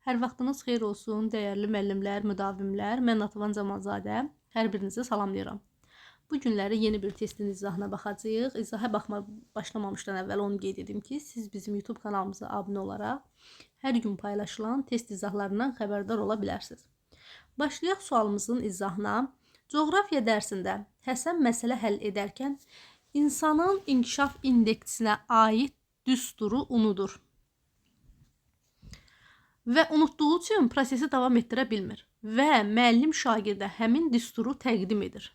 Hər vaxtınız xeyir olsun, dəyərli müəllimlər, müdavimlər. Mən Natvan Camalzadə. Hər birinizi salamlayıram. Bu günləri yeni bir testin izahına baxacağıq. İzaha başlamamışdan əvvəl onu qeyd edim ki, siz bizim YouTube kanalımıza abunə olaraq hər gün paylaşılan test izahlarından xəbərdar ola bilərsiniz. Başlayaq sualımızın izahına. Coğrafiya dərsində Həsən məsələ həll edərkən insanın inkişaf indeksinə aid düsturu unudur və unutduğu üçün prosesi davam etdirə bilmir və müəllim şagirdə həmin düsturu təqdim edir.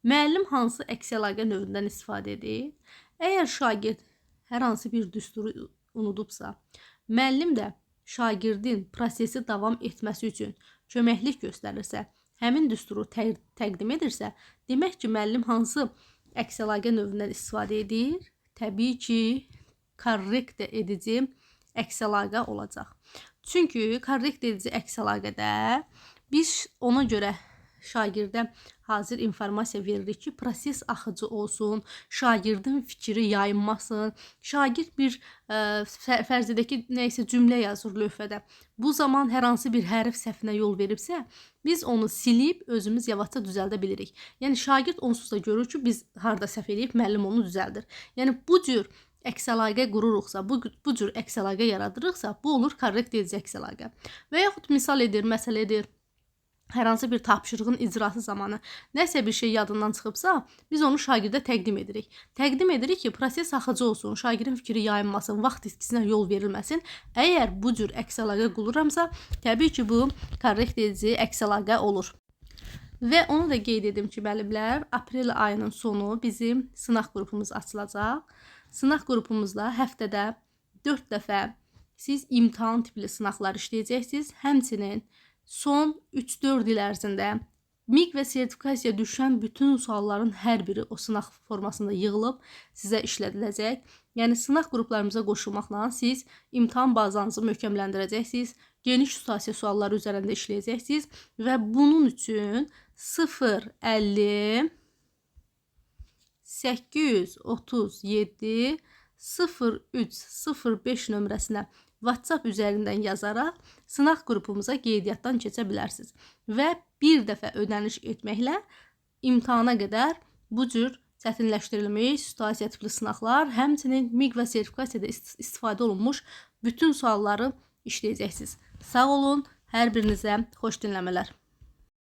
Müəllim hansı əks əlaqə növündən istifadə edir? Əgər şagird hər hansı bir düsturu unudubsa, müəllim də şagirdin prosesi davam etməsi üçün köməklik göstərirsə, həmin düsturu təqdim edirsə, demək ki, müəllim hansı əks əlaqə növündən istifadə edir? Təbii ki, korrekt edici əks əlaqə olacaq. Çünki korrekt edici əks əlaqədə biz ona görə şagirdə hazır informasiya veririk ki, proses axıcı olsun, şagirdin fikri yayınmasın. Şagird bir fərz edək ki, nəysə cümlə yazır lövhədə. Bu zaman hər hansı bir hərf səhvinə yol veribsə, biz onu silib özümüz yavaşca düzəldə bilirik. Yəni şagird onsuz da görür ki, biz harda səhv edib, müəllim onu düzəldir. Yəni bu cür əks əlaqə qururuqsa, bu cür əks əlaqə yaradırıqsa, bu olur korrekt edici əks əlaqə. Və yaxud misal edir, məsələ edir, hər hansı bir tapşırığın icrası zamanı nəsə bir şey yadından çıxıbsa, biz onu şagirdə təqdim edirik. Təqdim edirik ki, proses axıcı olsun, şagirdin fikri yayınmasın, vaxt itkisinə yol verilməsin. Əgər bu cür əks əlaqə qururamsa, təbii ki, bu korrekt edici əks əlaqə olur. Və onu da qeyd edim ki, müəllimlər, aprel ayının sonu bizim sınaq qrupumuz açılacaq. Sınaq qrupumuzda həftədə 4 dəfə siz imtahan tipli sınaqlar işləyəcəksiniz. Həmçinin son 3-4 il ərzində MİQ və sertifikasiya düşən bütün sualların hər biri o sınaq formasında yığılıb sizə işlədiləcək. Yəni sınaq qruplarımıza qoşulmaqla siz imtahan bazanızı möhkəmləndirəcəksiniz, geniş situasiya sualları üzərində işləyəcəksiniz və bunun üçün 050 837 0305 nömrəsinə WhatsApp üzərindən yazaraq sınaq qrupumuza qeydiyyatdan keçə bilərsiniz. Və bir dəfə ödəniş etməklə imtahana qədər bu cür çətinləşdirilmiş situasiya tipli sınaqlar, həmçinin MİQ və sertifikasiyada istifadə olunmuş bütün sualları işləyəcəksiniz. Sağ olun, hər birinizə xoş dinləmələr.